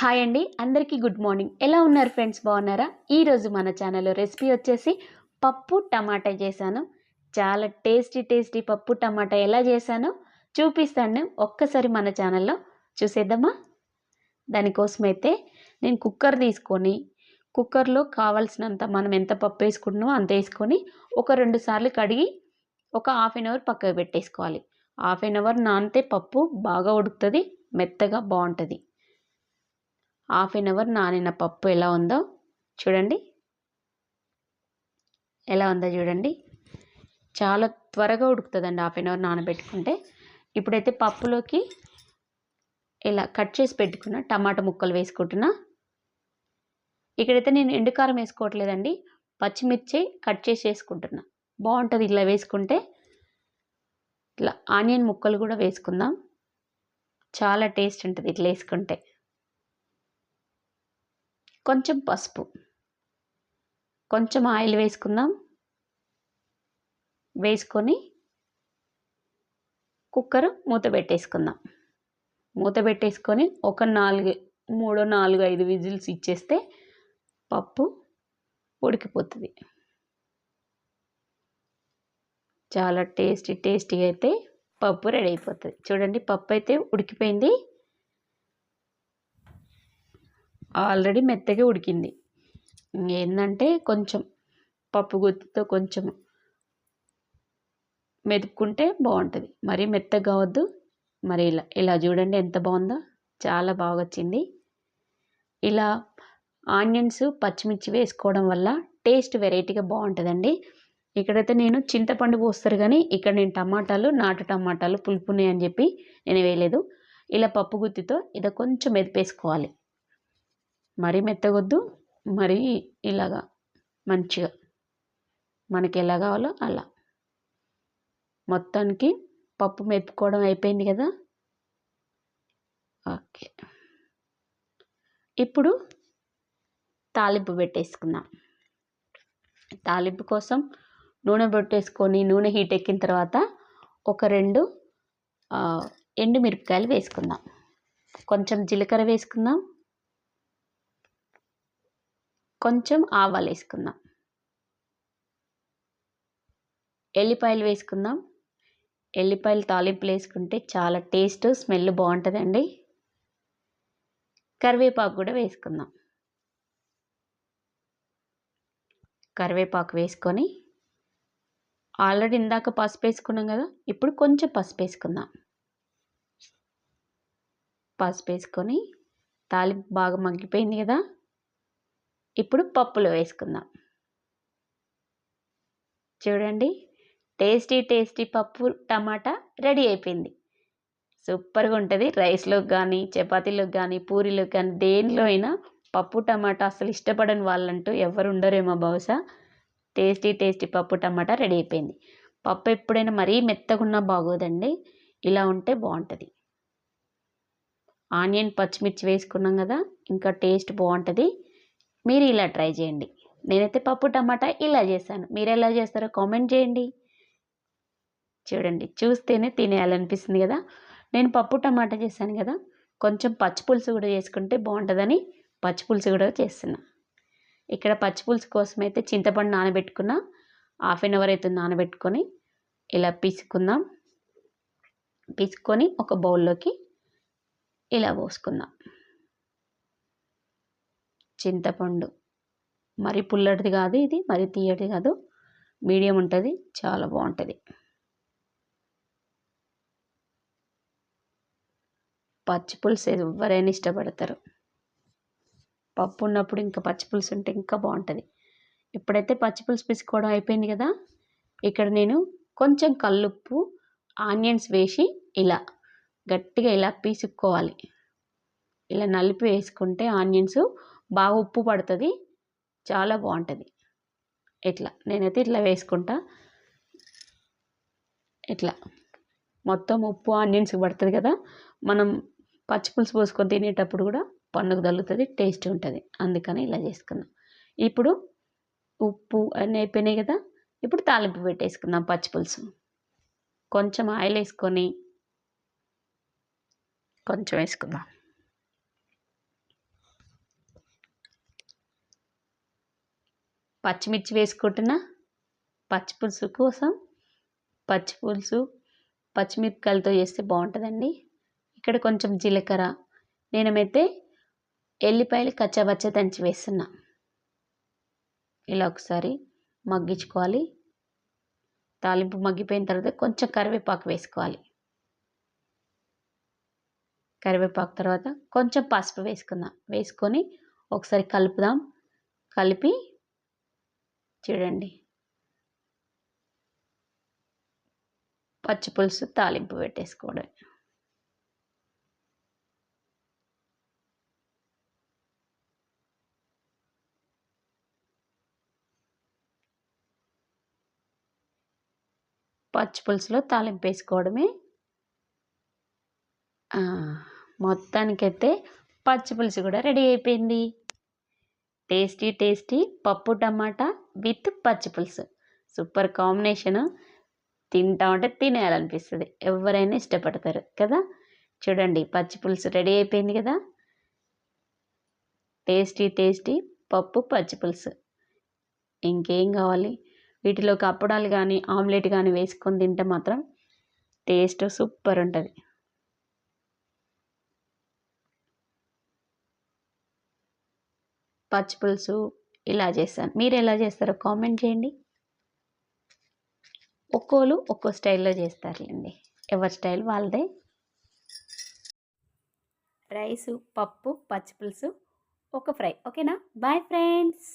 Hi అండి, అందరికీ good morning. ఎలా ఉన్నారు ఫ్రెండ్స్, బాగున్నారా? ఈరోజు మన ఛానల్లో రెసిపీ వచ్చేసి పప్పు టమాటా చేశాను. చాలా టేస్టీ పప్పు టమాటా ఎలా చేశానో చూపిస్తాను. ఒక్కసారి మన ఛానల్లో చూసేద్దామా? దానికోసమైతే నేను కుక్కర్ తీసుకొని కుక్కర్లో కావాల్సినంత మనం ఎంత పప్పు వేసుకుంటున్నామో అంత వేసుకొని ఒక 2 సార్లు కడిగి ఒక హాఫ్ అన్ అవర్ పక్కకు పెట్టేసుకోవాలి. హాఫ్ అన్ అవర్ నానితే పప్పు బాగా ఉడుకుతుంది, మెత్తగా బాగుంటుంది. హాఫ్ అన్ అవర్ నానిన పప్పు ఎలా ఉందో చూడండి. చాలా త్వరగా ఉడుకుతుందండి హాఫ్ అన్ అవర్ నానబెట్టుకుంటే. ఇప్పుడైతే పప్పులోకి ఇలా కట్ చేసి పెట్టుకున్న టమాటా ముక్కలు వేసుకుంటున్నా. ఇక్కడైతే నేను ఎండుకారం వేసుకోవట్లేదండి, పచ్చిమిర్చి కట్ చేసి వేసుకుంటున్నా. బాగుంటుంది ఇలా వేసుకుంటే. ఇట్లా ఆనియన్ ముక్కలు కూడా వేసుకుందాం, చాలా టేస్ట్ ఉంటుంది ఇట్లా వేసుకుంటే. కొంచెం పసుపు, కొంచెం ఆయిల్ వేసుకుందాం. వేసుకొని కుక్కర్ మూత పెట్టేసుకుందాం. మూత పెట్టేసుకొని ఒక 3-4-5 విజిల్స్ ఇచ్చేస్తే పప్పు ఉడికిపోతుంది. చాలా టేస్టీగా అయితే పప్పు రెడీ అయిపోతుంది. చూడండి, పప్పు అయితే ఉడికిపోయింది, ఆల్రెడీ మెత్తగా ఉడికింది. ఏంటంటే కొంచెం పప్పు గుత్తితో కొంచెం మెదుపుకుంటే బాగుంటుంది, మరీ మెత్తగా కావద్దు. మరి ఇలా చూడండి ఎంత బాగుందో, చాలా బాగా వచ్చింది. ఇలా ఆనియన్స్ పచ్చిమిర్చి వేసుకోవడం వల్ల టేస్ట్ వెరైటీగా బాగుంటుందండి. ఇక్కడైతే నేను చింతపండు పోస్తారు, కానీ ఇక్కడ నేను నాటు టమాటాలు పులుపున్నాయి అని చెప్పి నేను వేయలేదు. ఇలా పప్పు గుత్తితో ఇది కొంచెం మెదిపేసుకోవాలి. మరీ మెత్తగొద్దు, మరీ ఇలాగా మంచిగా మనకి ఎలా కావాలో అలా. మొత్తానికి పప్పు మెతుకోవడం అయిపోయింది కదా. ఓకే, ఇప్పుడు తాలింపు పెట్టేసుకుందాం. తాలింపు కోసం నూనె పెట్టేసుకొని నూనె హీట్ ఎక్కిన తర్వాత ఒక 2 ఎండుమిరపకాయలు వేసుకుందాం. కొంచెం జీలకర్ర వేసుకుందాం, కొంచెం ఆవాలు వేసుకుందాం, ఎల్లిపాయలు వేసుకుందాం. ఎల్లిపాయలు తాలింపులు వేసుకుంటే చాలా టేస్ట్ స్మెల్ బాగుంటుందండి. కరివేపాకు కూడా వేసుకుందాం. కరివేపాకు వేసుకొని ఆల్రెడీ ఇందాక పసుపు వేసుకున్నాం కదా, ఇప్పుడు కొంచెం పసుపు వేసుకుందాం. పసుపు వేసుకొని తాలింపు బాగా మగ్గిపోయింది కదా, ఇప్పుడు పప్పులో వేసుకుందాం. చూడండి, టేస్టీ పప్పు టమాటా రెడీ అయిపోయింది. సూపర్గా ఉంటుంది. రైస్లోకి కానీ, చపాతీలోకి కానీ, పూరీలోకి కానీ, దేనిలో అయినా పప్పు టమాటా అసలు ఇష్టపడని వాళ్ళంటూ ఎవరు ఉండరేమో బహుశా. టేస్టీ పప్పు టమాటా రెడీ అయిపోయింది. పప్పు ఎప్పుడైనా మరీ మెత్తగున్నా బాగోదండి, ఇలా ఉంటే బాగుంటుంది. ఆనియన్ పచ్చిమిర్చి వేసుకున్నాం కదా, ఇంకా టేస్ట్ బాగుంటుంది. మీరు ఇలా ట్రై చేయండి. నేనైతే పప్పు టమాటా ఇలా చేశాను, మీరు ఎలా చేస్తారో కామెంట్ చేయండి. చూడండి, చూస్తేనే తినేయాలనిపిస్తుంది కదా. నేను పప్పు టమాటా చేశాను కదా, కొంచెం పచ్చిపులుసు కూడా చేసుకుంటే బాగుంటుందని పచ్చిపులుసు కూడా చేస్తున్నా. ఇక్కడ పచ్చిపులుసు కోసం అయితే చింతపండు నానబెట్టుకున్న, హాఫ్ అన్ అవర్ అయితే నానబెట్టుకొని ఇలా పిసుకొని ఒక బౌల్లోకి ఇలా పోసుకుందాం. చింతపండు మరి పుల్లటిది కాదు, ఇది మరి తీయటిది కాదు, మీడియం ఉంటుంది, చాలా బాగుంటుంది. పచ్చిపులుసు ఎవరైనా ఇష్టపడతారు. పప్పు ఉన్నప్పుడు ఇంకా పచ్చిపులుసు ఉంటే ఇంకా బాగుంటుంది. ఇప్పుడైతే పచ్చిపులుసు పిసుకోవడం అయిపోయింది కదా, ఇక్కడ నేను కొంచెం కల్లుప్పు ఆనియన్స్ వేసి ఇలా గట్టిగా ఇలా పీసుక్కోవాలి. ఇలా నలిపి వేసుకుంటే ఆనియన్స్ బాగా ఉప్పు పడుతుంది, చాలా బాగుంటుంది. నేనైతే ఇట్లా వేసుకుంటా. ఇట్లా మొత్తం ఉప్పు ఆనియన్స్ పడుతుంది కదా, మనం పచ్చిపులుసు పోసుకొని తినేటప్పుడు కూడా పన్నుకు తగులుతుంది, టేస్ట్ ఉంటుంది. అందుకని ఇలా చేసుకుందాం. ఇప్పుడు ఉప్పు అన్నీ అయిపోయినాయి కదా, ఇప్పుడు తాలింపు పెట్టేసుకుందాం. పచ్చిపులుసు కొంచెం ఆయిల్ వేసుకొని కొంచెం వేసుకుందాం. పచ్చిమిర్చి వేసుకుంటున్నా. పచ్చిపులుసు కోసం పచ్చిపులుసు పచ్చిమిరపకాయలతో చేస్తే బాగుంటుందండి. ఇక్కడ కొంచెం జీలకర్ర, నేనైతే ఎల్లిపాయలు కచ్చాబచ్చ దంచి వేస్తున్నా. ఇలా ఒకసారి మగ్గించుకోవాలి. తాలింపు మగ్గిపోయిన తర్వాత కొంచెం కరివేపాకు వేసుకోవాలి. కరివేపాకు తర్వాత కొంచెం పసుపు వేసుకుందాం. వేసుకొని ఒకసారి కలుపుదాం. కలిపి చూడండి, పచ్చిపులుసు తాలింపు పెట్టేసుకోవడం. పచ్చిపులుసులో తాలింపు వేసుకోవడమే. మొత్తానికైతే పచ్చిపులుసు కూడా రెడీ అయిపోయింది. టేస్టీ టేస్టీ పప్పు టమాటా విత్ పచ్చిపులుసు. Super combination. తింటా ఉంటే తినేయాలనిపిస్తుంది. ఎవరైనా ఇష్టపడతారు కదా. చూడండి, పచ్చిపులుసు రెడీ అయిపోయింది కదా. టేస్టీ టేస్టీ పప్పు పచ్చిపులుసు. ఇంకేం కావాలి? వీటిలోకి అప్పడాలు కానీ ఆమ్లెట్ కానీ వేసుకొని తింటే మాత్రం టేస్ట్ సూపర్ ఉంటుంది. పచ్చిపులుసు ఇలా చేస్తాను. మీరు ఎలా చేస్తారో కామెంట్ చేయండి. ఒక్కోళ్ళు ఒక్కో స్టైల్లో చేస్తారులేండి, ఎవరి స్టైల్ వాళ్ళదే. రైసు, పప్పు, పచ్చిపులుసు, ఒక ఫ్రై. ఓకేనా? Bye friends.